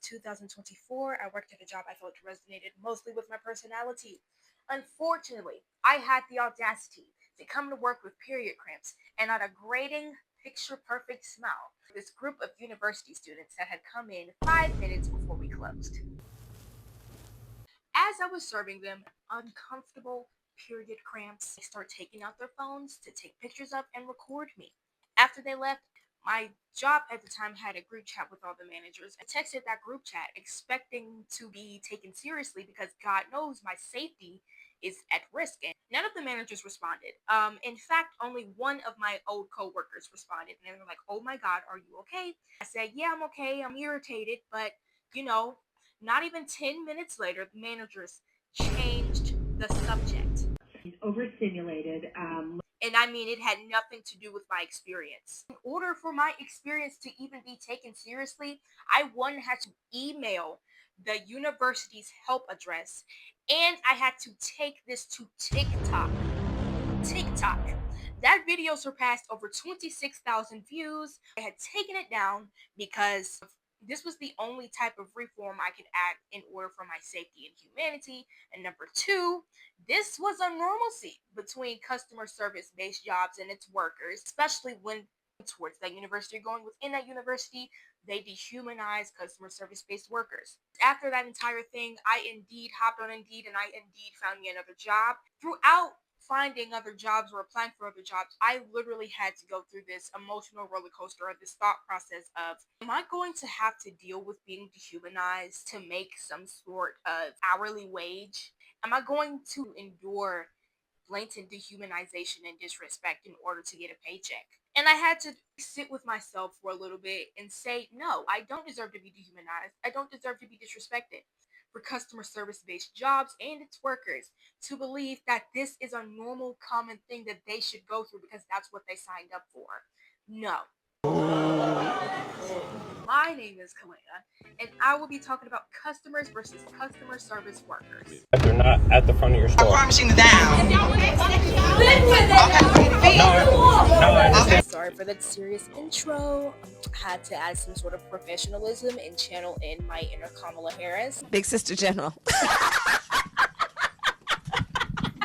2024, I worked at a job I felt resonated mostly with my personality. Unfortunately, I had the audacity to come to work with period cramps and not a grating, picture perfect smile. This group of university students that had come in 5 minutes before we closed. As I was serving them uncomfortable period cramps, they start taking out their phones to take pictures of and record me. After they left, my job at the time had a group chat with all the managers. I texted that group chat expecting to be taken seriously because God knows my safety is at risk. And none of the managers responded. In fact, only one of my old coworkers responded, and they were like, "Oh my God, are you okay?" I said, "Yeah, I'm okay. I'm irritated, but you know, not even 10 minutes later, the managers changed the subject. Overstimulated. And I mean, it had nothing to do with my experience. In order for my experience to even be taken seriously, I one had to email the university's help address, and I had to take this to TikTok. TikTok. That video surpassed over 26,000 views. I had taken it down because this was the only type of reform I could add in order for my safety and humanity. And number two, this was a normalcy between customer service based jobs and its workers, especially when towards that university or going within that university, they dehumanize customer service based workers. After that entire thing, I indeed hopped on Indeed and I indeed found me another job. Throughout finding other jobs or applying for other jobs, I literally had to go through this emotional roller coaster or this thought process of, am I going to have to deal with being dehumanized to make some sort of hourly wage? Am I going to endure blatant dehumanization and disrespect in order to get a paycheck? And I had to sit with myself for a little bit and say, no, I don't deserve to be dehumanized. I don't deserve to be disrespected. For customer service based jobs and its workers to believe that this is a normal, common thing that they should go through because that's what they signed up for. No. My name is Kalena, and I will be talking about customers versus customer service workers. If they're not at the front of your store. I promise you down. No, I understand. Sorry for that serious intro. Had to add some sort of professionalism and channel in my inner Kamala Harris. Big Sister General.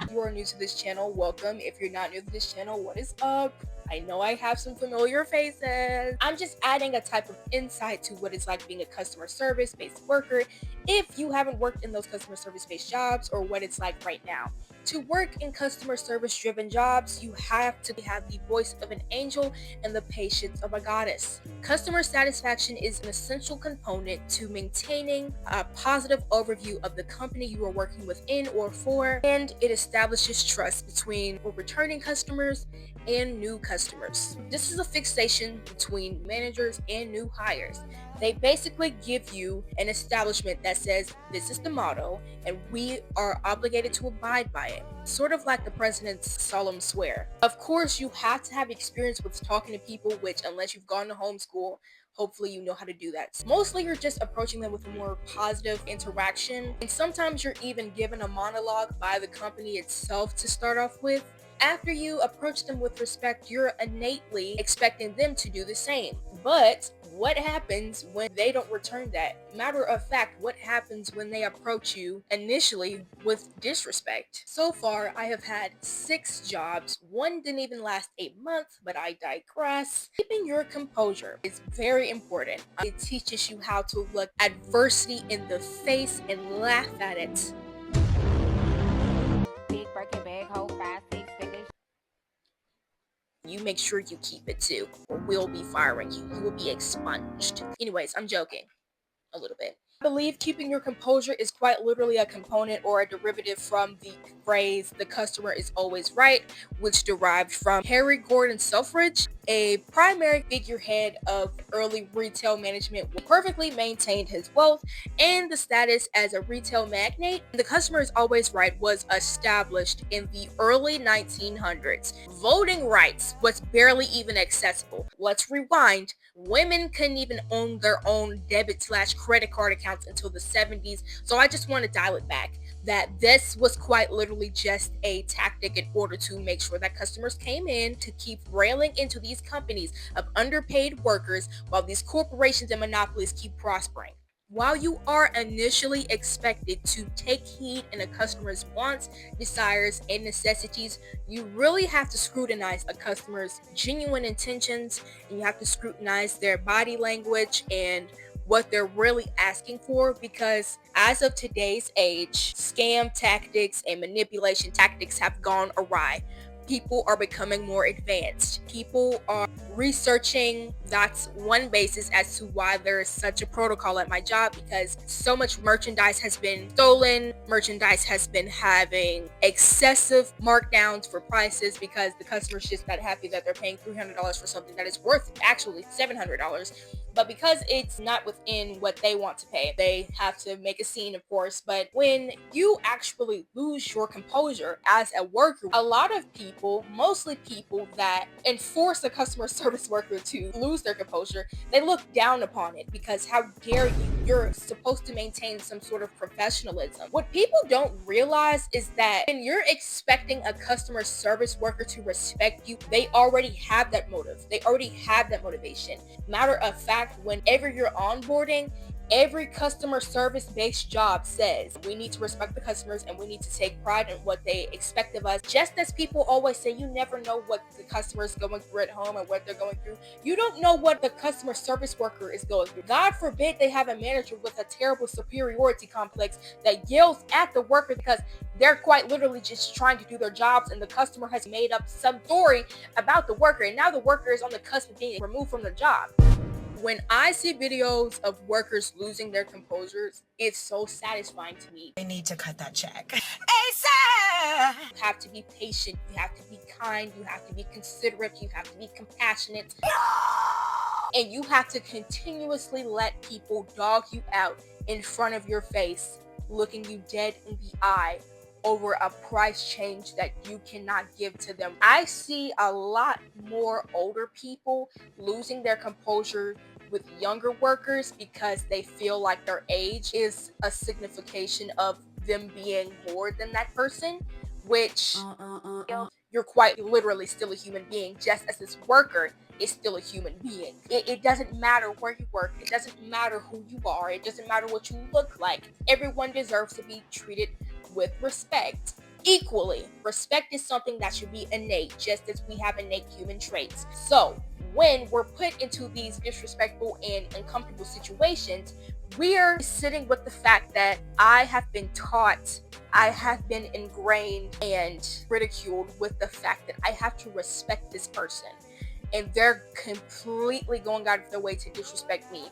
If you are new to this channel, welcome. If you're not new to this channel, what is up? I know I have some familiar faces. I'm just adding a type of insight to what it's like being a customer service based worker if you haven't worked in those customer service based jobs or what it's like right now. To work in customer service driven jobs, you have to have the voice of an angel and the patience of a goddess. Customer satisfaction is an essential component to maintaining a positive overview of the company you are working within or for, and it establishes trust between returning customers and new customers. This is a fixation between managers and new hires. They basically give you an establishment that says this is the motto and we are obligated to abide by it. Sort of like the president's solemn swear. Of course, you have to have experience with talking to people, which unless you've gone to homeschool, hopefully you know how to do that. Mostly you're just approaching them with a more positive interaction, and sometimes you're even given a monologue by the company itself to start off with. After you approach them with respect, you're innately expecting them to do the same. But what happens when they don't return that? Matter of fact, what happens when they approach you initially with disrespect? So far, I have had 6 jobs. One didn't even last 8 months, but I digress. Keeping your composure is very important. It teaches you how to look adversity in the face and laugh at it. Big Birkin bag, hold 5, 6 figures. You make sure you keep it too, or we'll be firing you. You will be expunged. Anyways, I'm joking a little bit. I believe keeping your composure is quite literally a component or a derivative from the phrase "the customer is always right," which derived from Harry Gordon Selfridge, a primary figurehead of early retail management who perfectly maintained his wealth and the status as a retail magnate. The customer is always right was established in the early 1900s. Voting rights was barely even accessible. Let's rewind. Women couldn't even own their own debit/credit card accounts until the 70s. So I just want to dial it back that this was quite literally just a tactic in order to make sure that customers came in to keep railing into these companies of underpaid workers while these corporations and monopolies keep prospering. While you are initially expected to take heed in a customer's wants, desires, and necessities, you really have to scrutinize a customer's genuine intentions, and you have to scrutinize their body language and what they're really asking for, because as of today's age, scam tactics and manipulation tactics have gone awry. People are becoming more advanced. People are researching. That's one basis as to why there is such a protocol at my job, because so much merchandise has been stolen. Merchandise has been having excessive markdowns for prices because the customer's just not happy that they're paying $300 for something that is worth actually $700. But because it's not within what they want to pay, they have to make a scene, of course. But when you actually lose your composure as a worker, a lot of people, mostly people that enforce a customer service worker to lose their composure, they look down upon it, because how dare you? You're supposed to maintain some sort of professionalism. What people don't realize is that when you're expecting a customer service worker to respect you, they already have that motive. They already have that motivation. Matter of fact, whenever you're onboarding, every customer service based job says we need to respect the customers and we need to take pride in what they expect of us. Just as people always say, you never know what the customer is going through at home and what they're going through. You don't know what the customer service worker is going through. God forbid they have a manager with a terrible superiority complex that yells at the worker because they're quite literally just trying to do their jobs, and the customer has made up some story about the worker, and now the worker is on the cusp of being removed from the job. When I see videos of workers losing their composures, it's so satisfying to me. They need to cut that check. You have to be patient, you have to be kind, you have to be considerate, you have to be compassionate. And you have to continuously let people dog you out in front of your face, looking you dead in the eye over a price change that you cannot give to them. I see a lot more older people losing their composure with younger workers because they feel like their age is a signification of them being more than that person, which you're quite literally still a human being, just as this worker is still a human being. It doesn't matter where you work, it doesn't matter who you are, it doesn't matter what you look like. Everyone deserves to be treated with respect equally. Respect is something that should be innate, just as we have innate human traits. So when we're put into these disrespectful and uncomfortable situations, we're sitting with the fact that I have been taught, I have been ingrained and ridiculed with the fact that I have to respect this person, and they're completely going out of their way to disrespect me.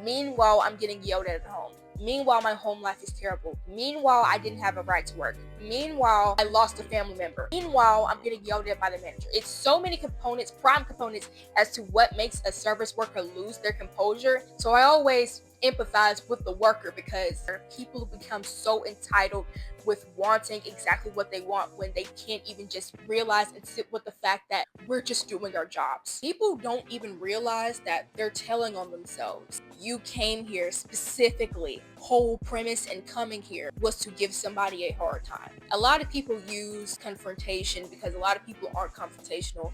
Meanwhile, I'm getting yelled at home. Meanwhile, my home life is terrible. Meanwhile, I didn't have a right to work. Meanwhile, I lost a family member. Meanwhile, I'm getting yelled at by the manager. It's so many components, prime components, as to what makes a service worker lose their composure. So I always empathize with the worker, because people become so entitled with wanting exactly what they want when they can't even just realize and sit with the fact that we're just doing our jobs. People don't even realize that they're telling on themselves. You came here specifically, whole premise in coming here was to give somebody a hard time. A lot of people use confrontation because a lot of people aren't confrontational,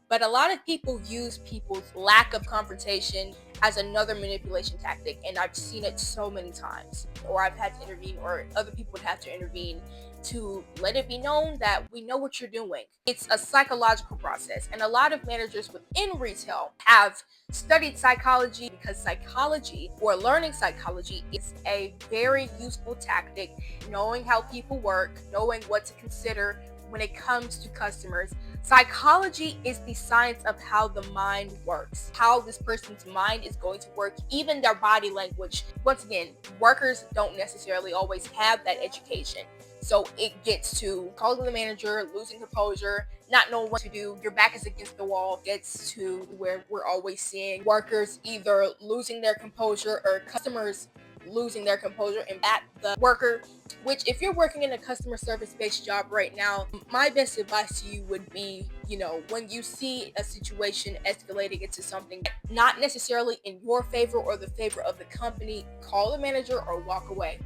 but a lot of people use people's lack of confrontation as another manipulation tactic, and I've seen it so many times. Or I've had to intervene, or other people would have to intervene to let it be known that we know what you're doing. It's a psychological process, and a lot of managers within retail have studied psychology, because psychology, or learning psychology, is a very useful tactic. Knowing how people work, knowing what to consider when it comes to customers. Psychology is the science of how the mind works, how this person's mind is going to work, even their body language. Once again, workers don't necessarily always have that education. So it gets to calling the manager, losing composure, not knowing what to do, your back is against the wall, gets to where we're always seeing workers either losing their composure or customers losing their composure and at the worker. Which, if you're working in a customer service based job right now, my best advice to you would be, when you see a situation escalating into something not necessarily in your favor or the favor of the company, call the manager or walk away.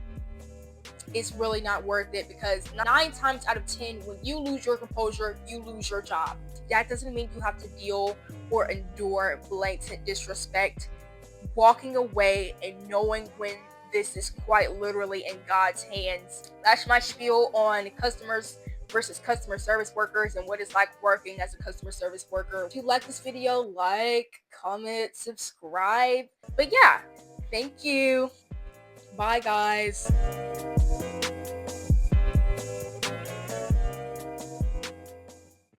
It's really not worth it, because 9 times out of 10, when you lose your composure, you lose your job. That doesn't mean you have to deal or endure blatant disrespect. Walking away and knowing when this is quite literally in God's hands. That's my spiel on customers versus customer service workers and what it's like working as a customer service worker. If you like this video, like, comment, subscribe. But yeah, thank you. Bye, guys.